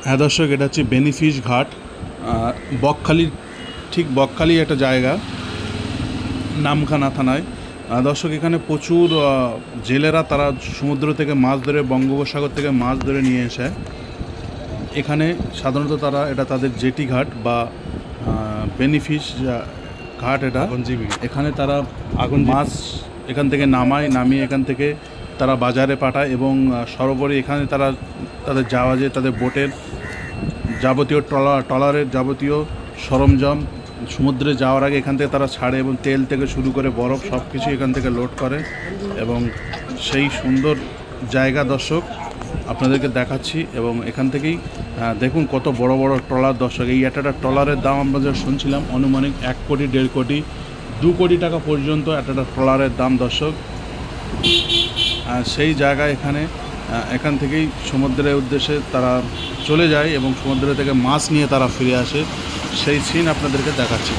হ্যাঁ দর্শক, এটা হচ্ছে বেনিফিশ ঘাট। বকখালির ঠিক বকখালি একটা জায়গা, নামখানা থানায়। দর্শক, এখানে প্রচুর জেলেরা তারা সমুদ্র থেকে মাছ ধরে, বঙ্গোপসাগর থেকে মাছ ধরে নিয়ে এসে এখানে সাধারণত তারা এটা তাদের জেটি ঘাট বা বেনিফিশ ঘাট এটা আগুনজীবী। এখানে তারা মাছ এখান থেকে নামিয়ে এখান থেকে তারা বাজারে পাঠায় এবং সর্বোপরি এখানে তারা তাদের জাহাজে, তাদের বোটের যাবতীয় ট্রলারের যাবতীয় সরঞ্জাম সমুদ্রে যাওয়ার আগে এখান থেকে তারা ছাড়ে এবং তেল থেকে শুরু করে বরফ সব কিছু এখান থেকে লোড করে। এবং সেই সুন্দর জায়গা দর্শক আপনাদেরকে দেখাচ্ছি। এবং এখান থেকেই দেখুন কত বড় বড় ট্রলার দর্শক। এই একটা ট্রলারের দাম আমরা যা শুনছিলাম আনুমানিক 1 কোটি, 1.5 কোটি, 2 কোটি টাকা পর্যন্ত একটা ট্রলারের দাম দর্শক। সেই জায়গায় এখান থেকেই সমুদ্রের উদ্দেশ্যে তারা চলে যায় এবং সমুদ্র থেকে মাছ নিয়ে তারা ফিরে আসে। সেই সিন আপনাদেরকে দেখাচ্ছি।